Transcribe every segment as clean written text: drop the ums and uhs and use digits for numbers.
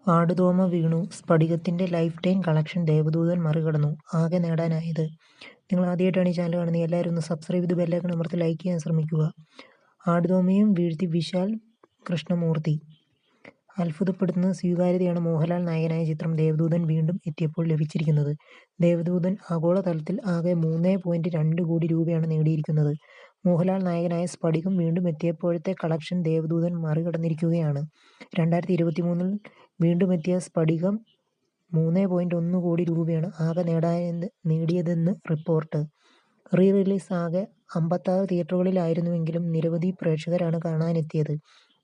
ആടുതോമ വീണു. സ്ഫടികത്തിന്റെ life time collection Devadoothan മറികടന്നു. ആകെ നേടാനായത്. നിങ്ങൾ ആദ്യമായിട്ടാണ് ഈ ചാനൽ കാണുന്നത്, എല്ലാവരും ഒന്ന് സബ്സ്ക്രൈബ് ചെയ്ത് ബെല്ലൈക്കൺ അമർത്തി ലൈക്ക് ചെയ്യാൻ ശ്രമിക്കുക. ആടുതോമയും വീഴ്ത്തി വിശാൽ കൃഷ്ണമൂർത്തി. അത്ഭുതപ്പെടുത്തുന്ന സ്വീകാര്യതയാണ് മോഹൻലാൽ നായകനായ ചിത്രം ദേവദൂതൻ വീണ്ടും എത്തിയപ്പോൾ ലഭിച്ചിരിക്കുന്നത്. ദേവദൂതൻ ആഗോളതലത്തിൽ ആകെ 3.2 കോടി രൂപയാണ് നേടിയിരിക്കുന്നത്. മോഹൻലാൽ നായകനായ സ്ഫടികം വീണ്ടും എത്തിയപ്പോഴത്തെ കളക്ഷൻ ദേവദൂതൻ മറികടന്നിരിക്കുകയാണ്. 2023 വീണ്ടും എത്തിയ സ്ഫടികം 3.1 കോടി രൂപയാണ് ആകെ നേടിയതെന്ന് റിപ്പോർട്ട്. റീ റിലീസ് ആകെ 56 തിയേറ്ററുകളിലായിരുന്നുവെങ്കിലും നിരവധി പ്രേക്ഷകരാണ് കാണാനെത്തിയത്.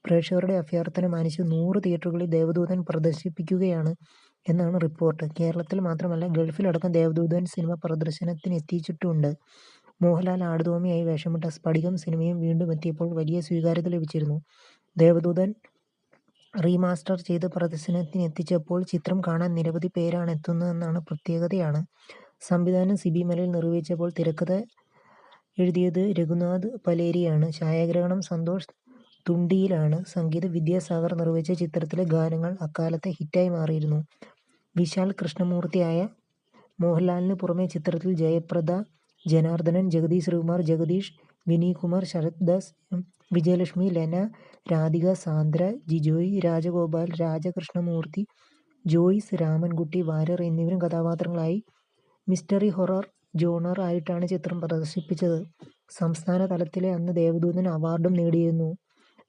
പ്രേക്ഷകരുടെ അഭ്യർത്ഥന മാനിച്ച് 100 തിയേറ്ററുകളിൽ ദേവദൂതൻ പ്രദർശിപ്പിക്കുകയാണ് എന്നാണ് റിപ്പോർട്ട്. കേരളത്തിൽ മാത്രമല്ല ഗൾഫിലടക്കം ദേവദൂതൻ സിനിമ പ്രദർശനത്തിനെത്തിച്ചിട്ടുണ്ട്. മോഹൻലാൽ ആടുതോമയായി വേഷമിട്ട സ്ഫടികം സിനിമയും വീണ്ടും എത്തിയപ്പോൾ വലിയ സ്വീകാര്യത ലഭിച്ചിരുന്നു. ദേവദൂതൻ റീമാസ്റ്റർ ചെയ്ത് പ്രദർശനത്തിനെത്തിച്ചപ്പോൾ ചിത്രം കാണാൻ നിരവധി പേരാണ് എത്തുന്നതെന്നാണ് പ്രത്യേകതയാണ്. സംവിധാനം സിബി മലയിൽ നിർവഹിച്ചപ്പോൾ തിരക്കഥ എഴുതിയത് രഘുനാഥ് പലേരിയാണ്. ഛായാഗ്രഹണം സന്തോഷ് തുണ്ടിയിലാണ്. സംഗീതം വിദ്യാസാഗർ നിർവഹിച്ച ചിത്രത്തിലെ ഗാനങ്ങൾ അക്കാലത്തെ ഹിറ്റായി മാറിയിരുന്നു. വിശാൽ കൃഷ്ണമൂർത്തിയായ മോഹൻലാലിന് പുറമെ ചിത്രത്തിൽ ജയപ്രദ, ജനാർദ്ദനൻ, ജഗദീഷ് ശ്രീകുമാർ, ജഗദീഷ്, വിനീകുമാർ, ശരത് ദാസ്, വിജയലക്ഷ്മി, ലെന, രാധിക, സാന്ദ്ര, ജിജോയ് രാജഗോപാൽ, രാജകൃഷ്ണമൂർത്തി, ജോയ്സ്, രാമൻകുട്ടി വാര്യർ എന്നിവരും കഥാപാത്രങ്ങളായി മിസ്റ്ററി ഹൊറർ ജോണർ ആയിട്ടാണ് ചിത്രം പ്രദർശിപ്പിച്ചത്. സംസ്ഥാന തലത്തിലെ അന്ന് ദേവദൂതൻ അവാർഡും നേടിയിരുന്നു.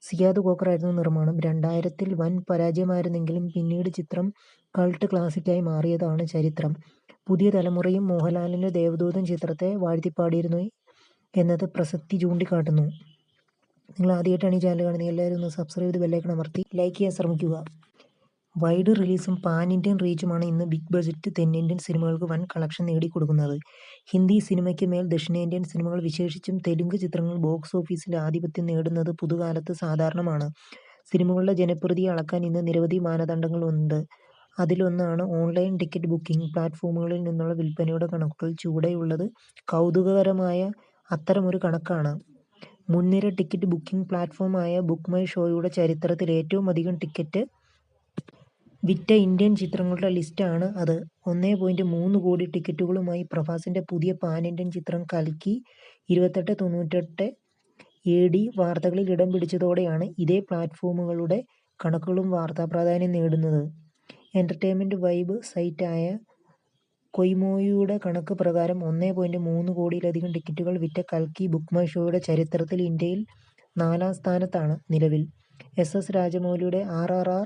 സിയാദ് കോക്കറായിരുന്നു നിർമ്മാണം. 2000-ൽ വൻ പരാജയമായിരുന്നെങ്കിലും പിന്നീട് ചിത്രം കൾട്ട് ക്ലാസിക്കായി മാറിയതാണ് ചരിത്രം. പുതിയ തലമുറയും മോഹൻലാലിന്റെ ദേവദൂതൻ ചിത്രത്തെ വാഴ്ത്തിപ്പാടിയിരുന്നു എന്നത് പ്രസക്തി ചൂണ്ടിക്കാട്ടുന്നു. നിങ്ങൾ ആദ്യമായിട്ടാണ് ഈ ചാനൽ കാണുന്നത്, എല്ലാവരും ഒന്ന് സബ്സ്ക്രൈബ് ചെയ്ത് ബെല്ലൈക്കൺ അമർത്തി ലൈക്ക് ചെയ്യാൻ ശ്രമിക്കുക. വൈഡ് റിലീസും പാൻ ഇന്ത്യൻ റീച്ചുമാണ് ഇന്ന് ബിഗ് ബജറ്റ് തെന്നിന്ത്യൻ സിനിമകൾക്ക് വൻ കളക്ഷൻ നേടിക്കൊടുക്കുന്നത്. ഹിന്ദി സിനിമയ്ക്ക് മേൽ ദക്ഷിണേന്ത്യൻ സിനിമകൾ, വിശേഷിച്ചും തെലുങ്ക് ചിത്രങ്ങൾ ബോക്സ് ഓഫീസിൽ ആധിപത്യം നേടുന്നത് പുതുകാലത്ത് സാധാരണമാണ്. സിനിമകളുടെ ജനപ്രീതി അളക്കാൻ ഇന്ന് നിരവധി മാനദണ്ഡങ്ങളുണ്ട്. അതിലൊന്നാണ് ഓൺലൈൻ ടിക്കറ്റ് ബുക്കിംഗ് പ്ലാറ്റ്ഫോമുകളിൽ നിന്നുള്ള വിൽപ്പനയുടെ കണക്കുകൾ. ചുവടെയുള്ളത് കൗതുകകരമായ അത്തരമൊരു കണക്കാണ്. മുൻനിര ടിക്കറ്റ് ബുക്കിംഗ് പ്ലാറ്റ്ഫോമായ ബുക്ക് മൈ ഷോയുടെ ചരിത്രത്തിൽ ഏറ്റവും അധികം ടിക്കറ്റ് വിറ്റ ഇന്ത്യൻ ചിത്രങ്ങളുടെ ലിസ്റ്റാണ് അത്. 1.3 കോടി ടിക്കറ്റുകളുമായി പ്രഭാസിന്റെ പുതിയ പാൻ ഇന്ത്യൻ ചിത്രം കൽക്കി 2898 AD വാർത്തകളിൽ ഇടം പിടിച്ചതോടെയാണ് ഇതേ പ്ലാറ്റ്ഫോമുകളുടെ കണക്കുകളും വാർത്താ പ്രാധാന്യം നേടുന്നത്. എന്റർടൈൻമെന്റ് വൈബ് സൈറ്റായ കൊയ്മോയുടെ കണക്ക് പ്രകാരം 1.3 കോടിയിലധികം ടിക്കറ്റുകൾ വിറ്റ കൽക്കി ബുക്ക് മൈ ഷോയുടെ ചരിത്രത്തിൽ ഇന്ത്യയിൽ 4ാം സ്ഥാനത്താണ് നിലവിൽ. SS രാജമൗലിയുടെ RRR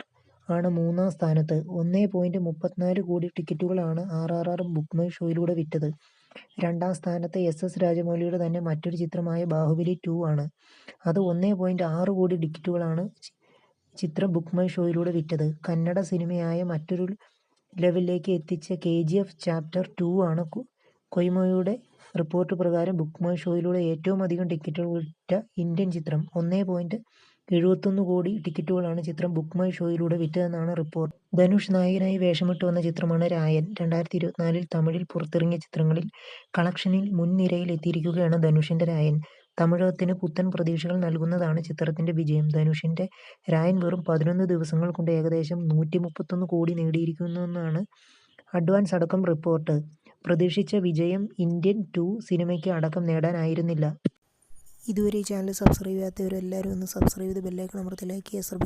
ആണ് 3ാം സ്ഥാനത്ത്. 1.34 കോടി ടിക്കറ്റുകളാണ് RRR ബുക്ക് മൈ ഷോയിലൂടെ വിറ്റത്. 2ാം സ്ഥാനത്ത് SS രാജമൗലിയുടെ തന്നെ മറ്റൊരു ചിത്രമായ ബാഹുബലി 2 ആണ്. അത് 1.6 കോടി ടിക്കറ്റുകളാണ് ചിത്രം ബുക്ക് മൈ ഷോയിലൂടെ വിറ്റത്. കന്നഡ സിനിമയായ മറ്റൊരു ലെവലിലേക്ക് എത്തിച്ച KGF ചാപ്റ്റർ 2 ആണ് കൊയ്മോയുടെ റിപ്പോർട്ട് പ്രകാരം ബുക്ക് മൈ ഷോയിലൂടെ ഏറ്റവും അധികം ടിക്കറ്റുകൾ വിറ്റ ഇന്ത്യൻ ചിത്രം. 1.71 കോടി ടിക്കറ്റുകളാണ് ചിത്രം ബുക്ക് മൈ ഷോയിലൂടെ വിറ്റതെന്നാണ് റിപ്പോർട്ട്. ധനുഷ് നായകനായി വേഷമിട്ട് വന്ന ചിത്രമാണ് രായൻ. 2024-ൽ തമിഴിൽ പുറത്തിറങ്ങിയ ചിത്രങ്ങളിൽ കളക്ഷനിൽ മുൻനിരയിൽ എത്തിയിരിക്കുകയാണ് ധനുഷിന്റെ രായൻ. തമിഴകത്തിന് പുത്തൻ പ്രതീക്ഷകൾ നൽകുന്നതാണ് ചിത്രത്തിന്റെ വിജയം. ധനുഷിന്റെ രായൻ വെറും 11 ദിവസങ്ങൾ കൊണ്ട് ഏകദേശം 131 കോടി നേടിയിരിക്കുന്നുവെന്നാണ് അഡ്വാൻസ് അടക്കം റിപ്പോർട്ട്. പ്രതീക്ഷിച്ച വിജയം ഇന്ത്യൻ 2 സിനിമയ്ക്ക് അടക്കം നേടാനായിരുന്നില്ല. ഇതുവരെ ഈ ചാനൽ സബ്സ്ക്രൈബ് ചെയ്യാത്തവരെല്ലാവരും ഒന്ന് സബ്സ്ക്രൈബ് ചെയ്ത് ബെല്ലൈക്കൺ അമർത്തി ലൈക്ക് ചെയ്യാൻ ശ്രമിക്കുക.